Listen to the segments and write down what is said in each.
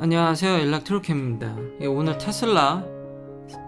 안녕하세요. 연락트로캠입니다. 오늘 테슬라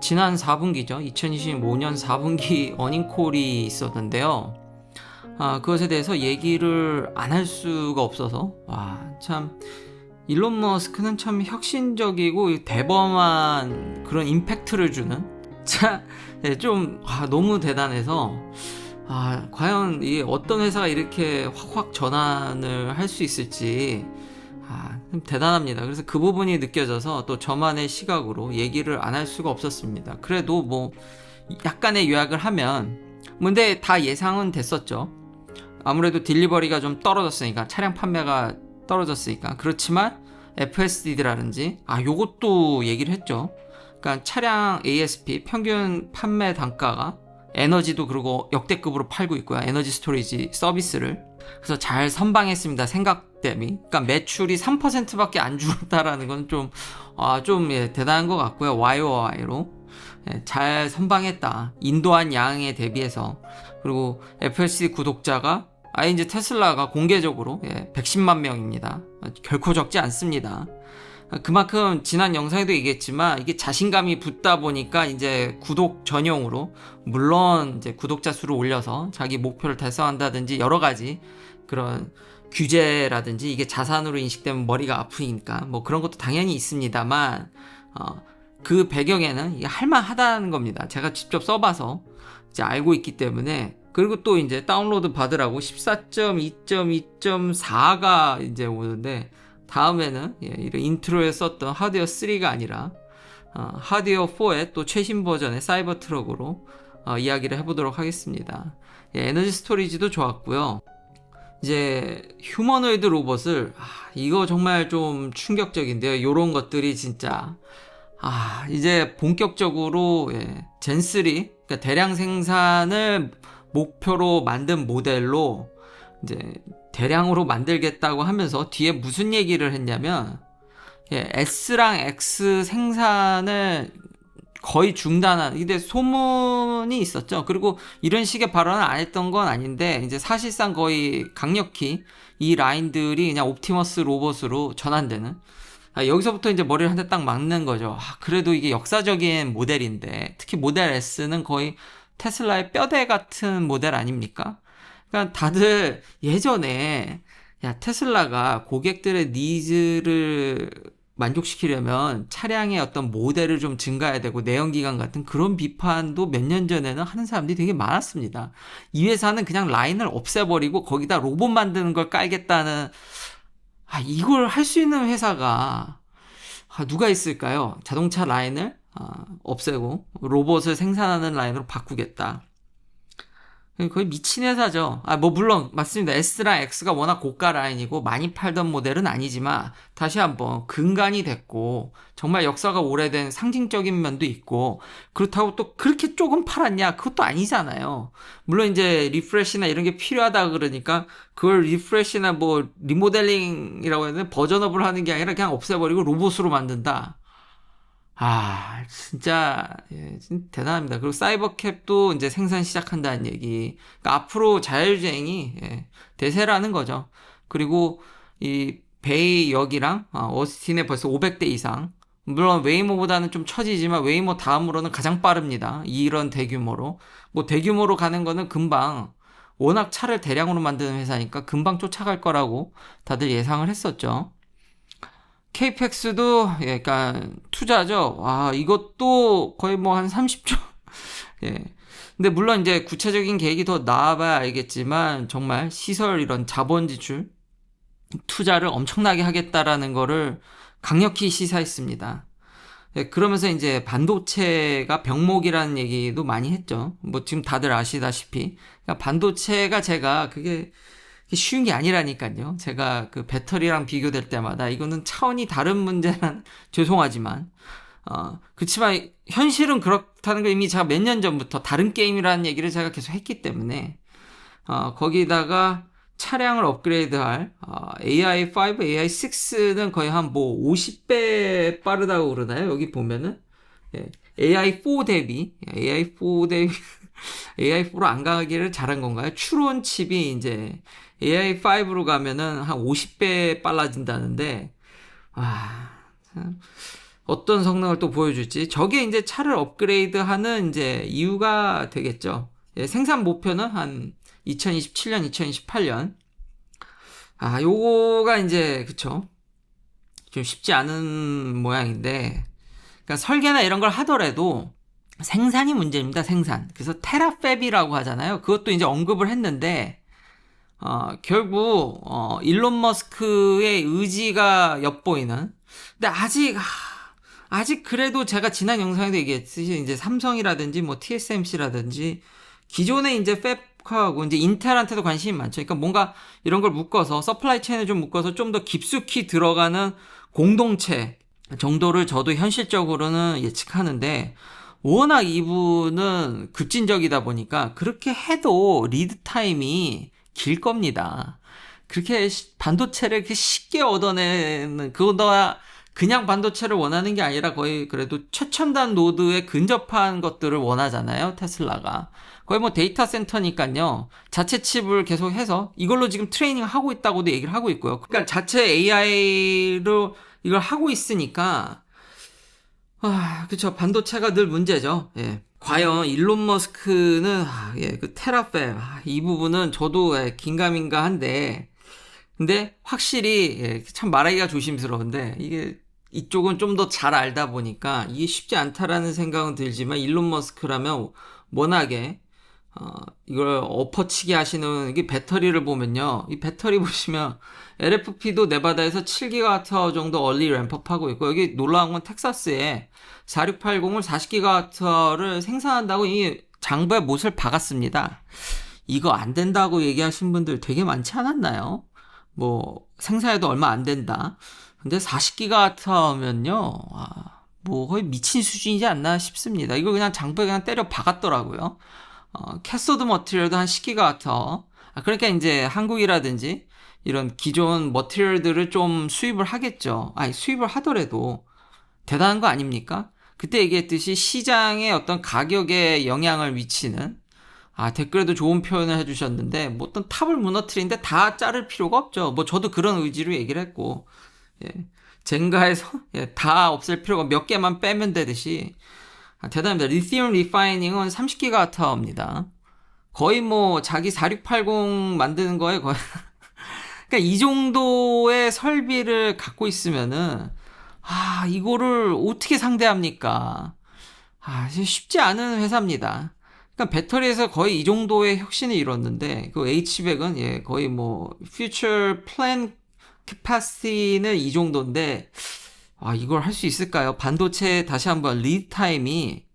지난 4분기죠. 2025년 4분기 어닝콜이 있었는데요. 그것에 대해서 얘기를 안 할 수가 없어서 참 일론 머스크는 참 혁신적이고 대범한 그런 임팩트를 주는 좀 너무 대단해서 과연 이 어떤 회사가 이렇게 확확 전환을 할 수 있을지 대단합니다. 그래서 그 부분이 느껴져서 또 저만의 시각으로 얘기를 안 할 수가 없었습니다. 그래도 뭐 약간의 요약을 하면 근데 다 예상은 됐었죠. 아무래도 딜리버리가 좀 떨어졌으니까, 차량 판매가 떨어졌으니까. 그렇지만 FSD라든지 요것도 얘기를 했죠. 그러니까 차량 ASP 평균 판매 단가가 에너지도 그리고 역대급으로 팔고 있고요. 에너지 스토리지 서비스를. 그래서 잘 선방했습니다. 생각 대비. 그러니까 매출이 3%밖에 안 줄었다라는 건 좀 대단한 것 같고요. YOY로. 잘 선방했다. 인도한 양에 대비해서. 그리고 FLCD 구독자가 이제 테슬라가 공개적으로 110만 명입니다. 결코 적지 않습니다. 그만큼 지난 영상에도 얘기했지만 이게 자신감이 붙다 보니까 이제 구독 전용으로, 물론 이제 구독자 수를 올려서 자기 목표를 달성한다든지 여러 가지 그런 규제라든지 이게 자산으로 인식되면 머리가 아프니까 뭐 그런 것도 당연히 있습니다만 그 배경에는 이게 할만하다는 겁니다. 제가 직접 써봐서 이제 알고 있기 때문에. 그리고 또 이제 다운로드 받으라고 14.2.2.4가 이제 오는데, 다음에는 이런 인트로에 썼던 하드웨어 3가 아니라 하드웨어 4의 또 최신 버전의 사이버 트럭으로 이야기를 해보도록 하겠습니다. 에너지 스토리지도 좋았고요. 이제 휴머노이드 로봇을 이거 정말 좀 충격적인데요. 이런 것들이 진짜 이제 본격적으로 젠3, 그러니까 대량 생산을 목표로 만든 모델로 이제 대량으로 만들겠다고 하면서 뒤에 무슨 얘기를 했냐면 S랑 X 생산을 거의 중단한, 근데 소문이 있었죠. 그리고 이런 식의 발언을 안 했던 건 아닌데 이제 사실상 거의 강력히 이 라인들이 그냥 옵티머스 로봇으로 전환되는, 여기서부터 이제 머리를 한 대 딱 막는 거죠. 그래도 이게 역사적인 모델인데, 특히 모델 S는 거의 테슬라의 뼈대 같은 모델 아닙니까? 그러니까 다들 예전에 테슬라가 고객들의 니즈를 만족시키려면 차량의 어떤 모델을 좀 증가해야 되고 내연기관 같은 그런 비판도 몇 년 전에는 하는 사람들이 되게 많았습니다. 이 회사는 그냥 라인을 없애버리고 거기다 로봇 만드는 걸 깔겠다는, 이걸 할 수 있는 회사가 누가 있을까요? 자동차 라인을 없애고 로봇을 생산하는 라인으로 바꾸겠다. 거의 미친 회사죠. 뭐 물론 맞습니다. S랑 X가 워낙 고가 라인이고 많이 팔던 모델은 아니지만 다시 한번 근간이 됐고 정말 역사가 오래된 상징적인 면도 있고, 그렇다고 또 그렇게 조금 팔았냐? 그것도 아니잖아요. 물론 이제 리프레시나 이런 게 필요하다 그러니까 그걸 리프레시나 뭐 리모델링이라고 해야 되나, 버전업을 하는 게 아니라 그냥 없애버리고 로봇으로 만든다. 진짜, 진짜 대단합니다. 그리고 사이버캡도 이제 생산 시작한다는 얘기. 그러니까 앞으로 자율주행이 대세라는 거죠. 그리고 이 베이역이랑 어스틴에 벌써 500대 이상. 물론 웨이모보다는 좀 처지지만 웨이모 다음으로는 가장 빠릅니다. 이런 대규모로. 뭐 대규모로 가는 거는 금방, 워낙 차를 대량으로 만드는 회사니까 금방 쫓아갈 거라고 다들 예상을 했었죠. 케이펙스도 약간 투자죠. 이것도 거의 뭐 한 30조. 예. 근데 물론 이제 구체적인 계획이 더 나와봐야 알겠지만 정말 시설 이런 자본 지출 투자를 엄청나게 하겠다라는 거를 강력히 시사했습니다. 그러면서 이제 반도체가 병목이라는 얘기도 많이 했죠. 뭐 지금 다들 아시다시피. 그러니까 반도체가 제가 그게 쉬운 게 아니라니까요. 제가 그 배터리랑 비교될 때마다 이거는 차원이 다른 문제란 죄송하지만 그렇지만 현실은 그렇다는 걸 이미 제가 몇 년 전부터 다른 게임이라는 얘기를 제가 계속 했기 때문에 거기다가 차량을 업그레이드할 AI5, AI6는 거의 한 뭐 50배 빠르다고 그러나요? 여기 보면은 AI4 대비 AI4로 안 가기를 잘한 건가요? 추론 칩이 이제 AI5로 가면은 한 50배 빨라진다는데, 어떤 성능을 또 보여줄지 저게 이제 차를 업그레이드하는 이제 이유가 되겠죠. 예, 생산 목표는 한 2027년, 2028년. 요거가 이제 그쵸. 좀 쉽지 않은 모양인데, 그러니까 설계나 이런 걸 하더라도 생산이 문제입니다. 생산. 그래서 테라팹이라고 하잖아요. 그것도 이제 언급을 했는데 결국 일론 머스크의 의지가 엿보이는. 근데 아직 그래도 제가 지난 영상에도 얘기했듯이 이제 삼성이라든지 뭐 TSMC라든지 기존의 이제 팹하고 이제 인텔한테도 관심이 많죠. 그러니까 뭔가 이런 걸 묶어서 서플라이 체인을 좀 묶어서 좀 더 깊숙이 들어가는 공동체 정도를 저도 현실적으로는 예측하는데, 워낙 이분은 급진적이다 보니까 그렇게 해도 리드 타임이 길 겁니다. 그렇게 반도체를 이렇게 쉽게 얻어내는, 그거다 그냥 반도체를 원하는 게 아니라 거의 그래도 최첨단 노드에 근접한 것들을 원하잖아요, 테슬라가. 거의 뭐 데이터 센터니까요, 자체 칩을 계속 해서 이걸로 지금 트레이닝 하고 있다고도 얘기를 하고 있고요. 그러니까 자체 AI로 이걸 하고 있으니까, 그쵸. 반도체가 늘 문제죠. 예. 과연 일론 머스크는, 그 테라팹, 이 부분은 저도 긴가민가 한데, 근데 확실히, 참 말하기가 조심스러운데, 이게, 이쪽은 좀 더 잘 알다 보니까 이게 쉽지 않다라는 생각은 들지만, 일론 머스크라면 워낙에, 이걸 엎어치기 하시는, 이게 배터리를 보면요. 이 배터리 보시면, LFP도 네바다에서 7GWh 정도 얼리 램프업하고 있고, 여기 놀라운 건 텍사스에 4680을 40GWh를 생산한다고 이 장부에 못을 박았습니다. 이거 안 된다고 얘기하신 분들 되게 많지 않았나요? 뭐 생산해도 얼마 안 된다. 근데 40GWh면요, 뭐 거의 미친 수준이지 않나 싶습니다. 이거 그냥 장부에 그냥 때려 박았더라고요. 캐소드 머티리얼도 한 10GWh. 그러니까 이제 한국이라든지 이런 기존 머티리얼들을 좀 수입을 하겠죠. 수입을 하더라도 대단한 거 아닙니까? 그때 얘기했듯이 시장의 어떤 가격에 영향을 미치는, 댓글에도 좋은 표현을 해주셨는데, 뭐 어떤 탑을 무너뜨리는데 다 자를 필요가 없죠. 뭐 저도 그런 의지로 얘기를 했고, 젠가에서 다 없앨 필요가 몇 개만 빼면 되듯이, 대단합니다. 리튬 리파이닝은 30GWh입니다. 거의 뭐 자기 4680 만드는 거에 거의 그러니까 이 정도의 설비를 갖고 있으면은, 이거를 어떻게 상대합니까? 쉽지 않은 회사입니다. 그러니까 배터리에서 거의 이 정도의 혁신을 이뤘는데, 그 H백은 거의 뭐 future plan capacity는 이 정도인데, 이걸 할 수 있을까요? 반도체 다시 한번 리드 타임이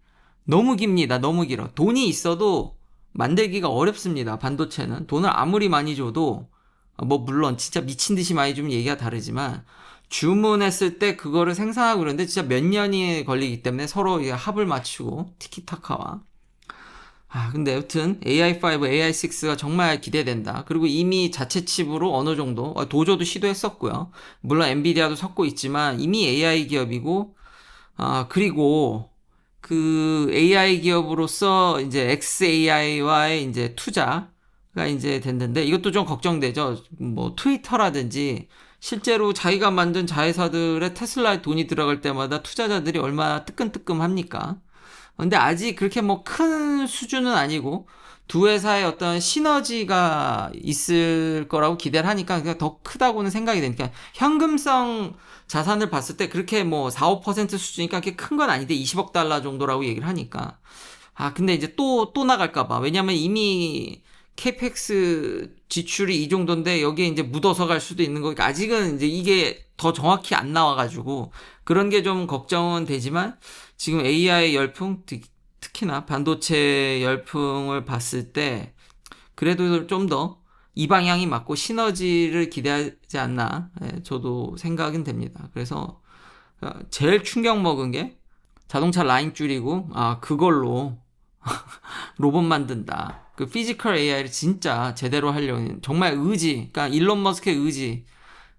너무 깁니다. 너무 길어. 돈이 있어도 만들기가 어렵습니다. 반도체는 돈을 아무리 많이 줘도, 뭐 물론 진짜 미친 듯이 많이 주면 얘기가 다르지만, 주문했을 때 그거를 생산하고 그러는데 진짜 몇 년이 걸리기 때문에 서로 합을 맞추고 티키타카와. 근데 여튼 AI5, AI6가 정말 기대된다. 그리고 이미 자체 칩으로 어느 정도 도저도 시도했었고요. 물론 엔비디아도 섞고 있지만 이미 AI 기업이고, 그리고 그 AI 기업으로서 이제 XAI와의 이제 투자가 이제 됐는데, 이것도 좀 걱정되죠. 뭐 트위터라든지 실제로 자기가 만든 자회사들의 테슬라에 돈이 들어갈 때마다 투자자들이 얼마나 뜨끔뜨끔합니까? 근데 아직 그렇게 뭐 큰 수준은 아니고 두 회사의 어떤 시너지가 있을 거라고 기대를 하니까 그냥 더 크다고는 생각이 되니까, 현금성 자산을 봤을 때 그렇게 뭐 4, 5% 수준이니까 그렇게 큰 건 아닌데 20억 달러 정도라고 얘기를 하니까, 근데 이제 또 나갈까봐. 왜냐면 이미 캐펙스 지출이 이 정도인데 여기에 이제 묻어서 갈 수도 있는 거니까, 아직은 이제 이게 더 정확히 안 나와가지고 그런 게 좀 걱정은 되지만, 지금 AI 열풍, 특히나 반도체 열풍을 봤을 때 그래도 좀 더 이 방향이 맞고 시너지를 기대하지 않나, 저도 생각은 됩니다. 그래서 제일 충격 먹은 게 자동차 라인 줄이고 그걸로 로봇 만든다. 그 피지컬 AI를 진짜 제대로 하려는 정말 의지, 그러니까 일론 머스크의 의지,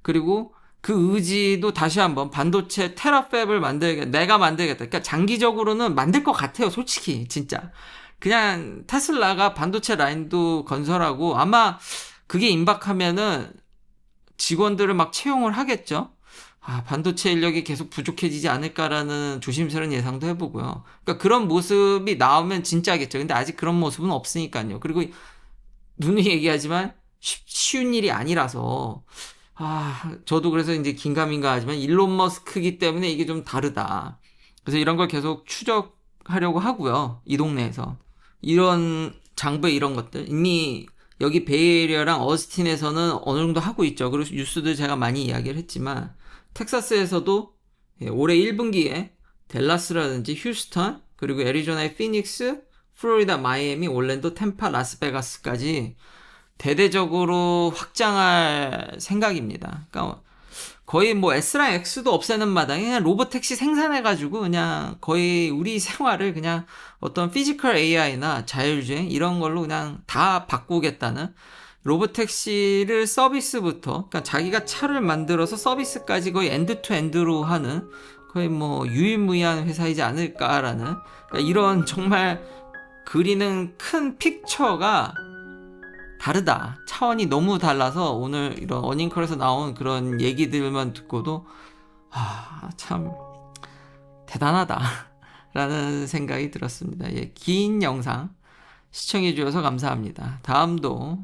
그리고 그 의지도 다시 한번 반도체 테라팹을 내가 만들겠다. 그러니까 장기적으로는 만들 것 같아요, 솔직히 진짜. 그냥 테슬라가 반도체 라인도 건설하고, 아마 그게 임박하면은 직원들을 막 채용을 하겠죠. 반도체 인력이 계속 부족해지지 않을까라는 조심스러운 예상도 해보고요. 그러니까 그런 모습이 나오면 진짜겠죠. 근데 아직 그런 모습은 없으니까요. 그리고 누누이 얘기하지만 쉬운 일이 아니라서 저도 그래서 이제 긴가민가 하지만 일론 머스크기 때문에 이게 좀 다르다. 그래서 이런 걸 계속 추적하려고 하고요. 이 동네에서. 이런 장부에 이런 것들 이미 여기 베이에리어랑 어스틴에서는 어느 정도 하고 있죠. 그리고 뉴스도 제가 많이 이야기를 했지만 텍사스에서도 올해 1분기에 댈러스라든지 휴스턴 그리고 애리조나의 피닉스, 플로리다, 마이애미, 올랜도, 템파, 라스베가스까지 대대적으로 확장할 생각입니다. 그러니까 거의 뭐 S랑 X도 없애는 마당에 그냥 로봇택시 생산해가지고 그냥 거의 우리 생활을 그냥 어떤 피지컬 AI나 자율주행 이런 걸로 그냥 다 바꾸겠다는 로봇택시를 서비스부터 그러니까 자기가 차를 만들어서 서비스까지 거의 엔드 투 엔드로 하는 거의 뭐 유일무이한 회사이지 않을까라는 그러니까 이런 정말 그리는 큰 픽처가 다르다. 차원이 너무 달라서 오늘 이런 어닝컬에서 나온 그런 얘기들만 듣고도 참 대단하다 라는 생각이 들었습니다. 긴 영상 시청해 주셔서 감사합니다. 다음도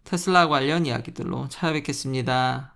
테슬라 관련 이야기들로 찾아뵙겠습니다.